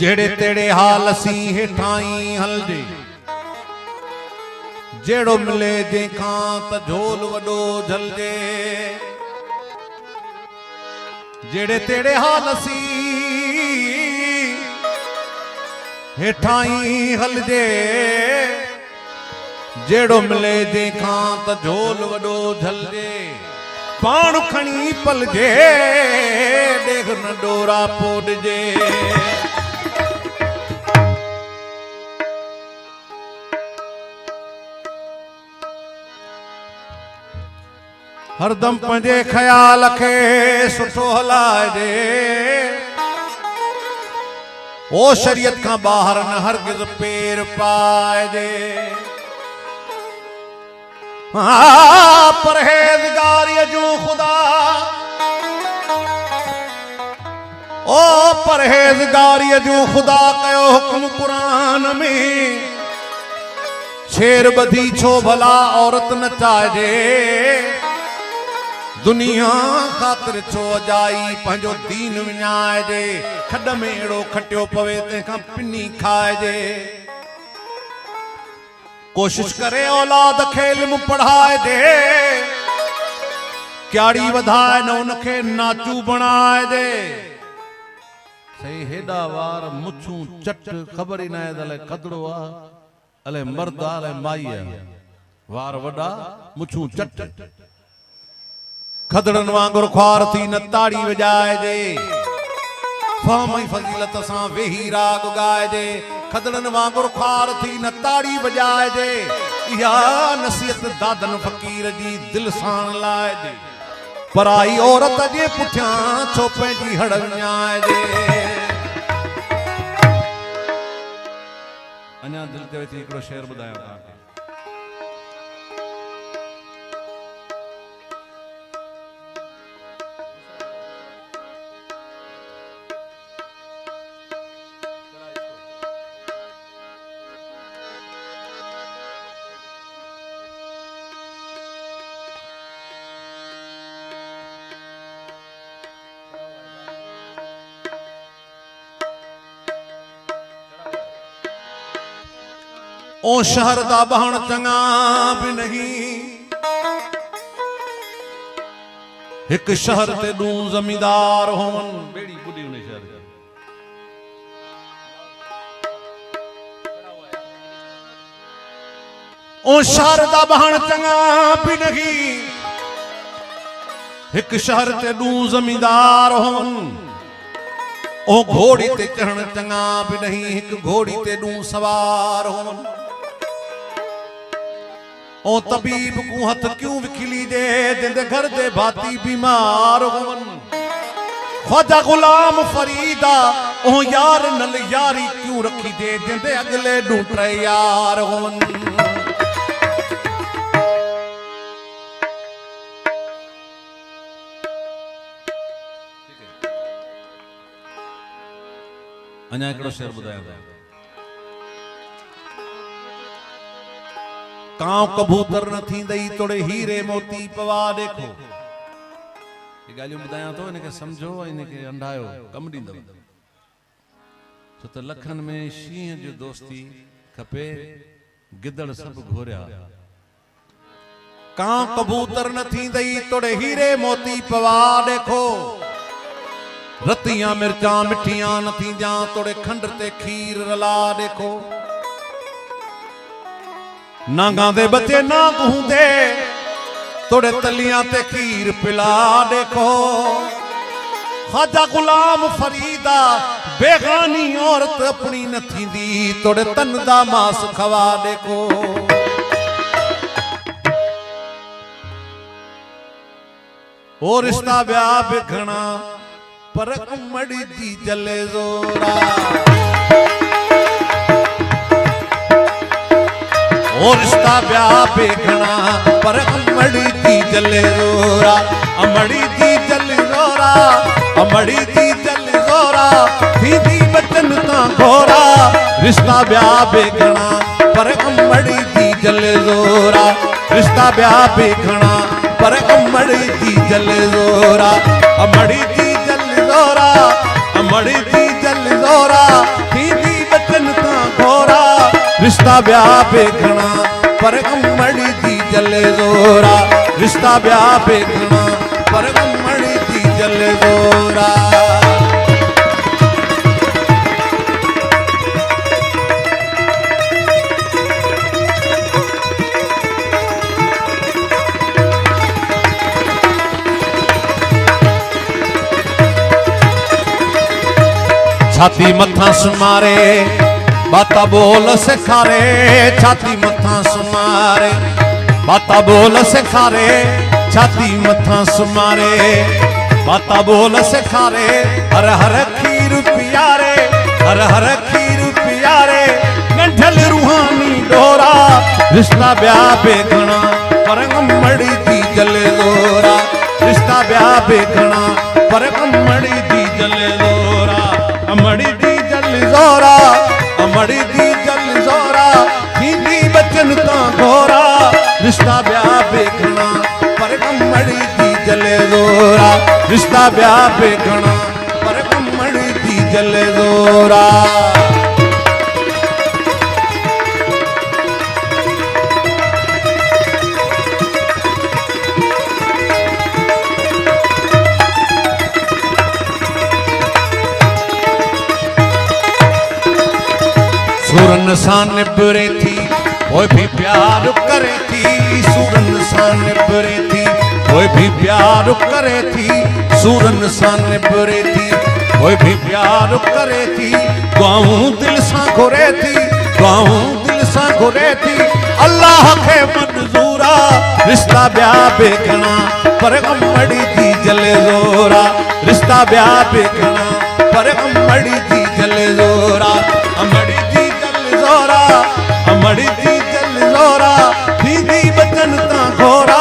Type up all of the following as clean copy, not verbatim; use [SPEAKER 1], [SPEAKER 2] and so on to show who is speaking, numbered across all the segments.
[SPEAKER 1] जेड़े तेड़े हाल सी हेठाई हलजे जेड़ो मिले देखा त झोल वडो झलजे जेड़े तेड़े हाल सी हेठाई हलजे जेड़ो मिले देखा त झोल वडो झलजे पाण खणी पलजे देख न डोरा पोडजे हरदम पंजे ख्याल खे सुठो हलाइजे ओ शरीयत का बाहर न हरगिज़ पेर पाइजे परहेज़गारी जो खुदा ओ परहेज़गारी जो खुदा कयो हुक्म कुरान में शेर बधी छो भला औरत न चाइजे दुनिया खातिर छो जाई पंहिंजो दीन विञाइजे खड में अहिड़ो खटियो पवे तंहिंखां पिनी खाइजे कोशिश करे औलाद खे इल्म पढ़ाए दे क्याड़ी वधाए न उनखे नाचू बणाए दे सही हेॾा वार मुछूं चट ख़बर ई न आहे त अलाए खदड़ो आहे अलाए मर्द आहे अलाए माई आहे वार वॾा मुछूं चट खदड़न वांगुर ख्वार थी न ताड़ी वजाइजे फहम ई फज़ीलत सां वेही राग गाइजे खदड़न वांगुर ख्वार थी न ताड़ी वजाइजे इहा नसीहत दादन फ़कीर जी दिल सां लाइजे पराई औरत जे पुठियां छो पंहिंजी हड़ विञाइजे अञा दिल ते वेठी हिकिड़ो शेर ॿुधायां तव्हांखे ओ शहर दा बहन चंगा भी नहीं एक शहर ते दू जमींदार होवन बेड़ी बुढ़ी उन शहर ओ शहर दा बहन चंगा भी नहीं एक शहर ते दू जमींदार होवन ओ घोड़ी ते चढ़न चंगा भी नहीं एक घोड़ी ते दू सवार होवन ओ तबीब को हथ क्यों विखली दे जिंदे घर दे भाती बीमार होवन ख्वाजा गुलाम फरीदा ओ यार नल यारी क्यों रखी दे जिंदे अगले ढूंढे यार होवन अञा हिकिड़ो शेर ॿुधायां कांव कबूतर न थींदई तोड़े हीरे मोती पवा देखो ये ॻाल्हियूं ॿुधायां थो इनखे सम्झो इनखे अंडायो कमु ॾींदव छो त लखनि में शींहं जो दोस्ती खपे गिदड़ सभु घोरिया कांव कबूतर न थींदई तोड़े हीरे मोती पवा देखो रतियां मिर्चां मिठियां न थींदियां तोड़े खंड ते खीर रला देखो नांगा दे बच्चे नाग होंदे तोड़े तलियां ते खीर पिला देखो ख्वाजा गुलाम फरीदा बेगानी औरत अपनी न थींदी तोड़े तन दा मास खवा देखो ओ रिश्ता ब्या बिखना पर उमड़ी दी जले जोरा ओ रिश्ता ब्या बेखना पर अमड़ी दी जले जोरा अमड़ी दी जल जोरा अमड़ी दी जल जोरा दीदी बचन ता घोरा रिश्ता ब्या बेखना पर अमड़ी दी जले जोरा रिश्ता ब्याह देखना पर अमड़ी दी जले जोरा अमड़ी दी जल जोरा अमड़ी दी जल जोरा थींदी बचन ता घोरा रिश्ता ब्याह देखना पर अमड़ी दी जले जोरा रिश्ता ब्याह देखना पर अमड़ी दी जले जोरा छाती मथा सुमारे बाता बोल सिखारे छाती मथा सुमारे बाता बोल सिखारे छाती मथा सुमारे बाता बोल सिखारे हर हर खीर पियारे हर हर खीर पियारे गंठल रूहानी डोरा रिश्ता ब्याह बेखना पर अमड़ी दी जले जोरा रिश्ता ब्याह बेखना पर अमड़ी दी जले जोरा अमड़ी दी जल जोरा अमड़ी दी जल जोरा थींदी बचन ता घोरा रिश्ता ब्याह देखना पर अमड़ी दी जले जोरा रिश्ता ब्याह देखना पर अमड़ी दी जले जोरा सूरन सा निबरे थी कोई भी प्यार करे थी सूरन सा निबरे थी कोई भी प्यार करे थी सूरन सा निबरे थी कोई भी प्यार करे थी गाऊं दिल सा घुरे थी गाऊं दिल सा घुरे थी अल्लाह के मंजूरा रिश्ता ब्याह देखना पर अमड़ी दी जले जोरा रिश्ता ब्याह देखना पर अमड़ी दी जले जोरा अमड़ी अमड़ी दी जल जोरा थींदी बचन ता घोरा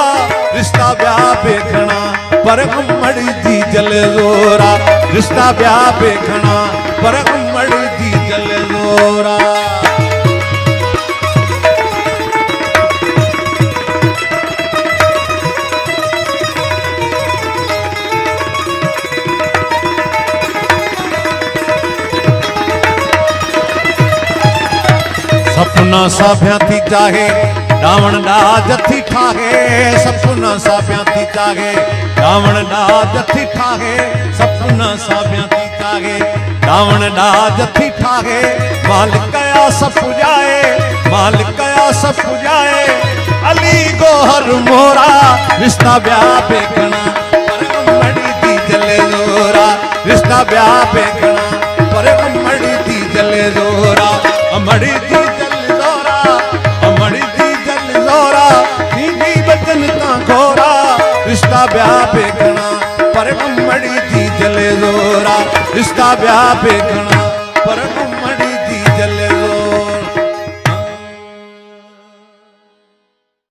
[SPEAKER 1] रिश्ता ब्याह देखना पर अमड़ी दी जल जोरा रिश्ता ब्याह देखना पर अमड़ी दी जल जोरा सपना साभिया थी चाहे रावण डाज थी ठाहे सपना साभिया थी चाहे रावण डाज थी ठाहे सपना साभिया थी चाहे रावण डाज थी ठाहे मालिक कया सब जाए मालिक कया सब जाए अली गोहर मोरा रिश्ता ब्याह देखना पर अमड़ी दी जले जोरा रिश्ता ब्याह देखना पर अमड़ी दी जले जोरा अमड़ी दी रिश्ता ब्याह देखना पर अमड़ी दी जले जोरा रिश्ता ब्याह देखना पर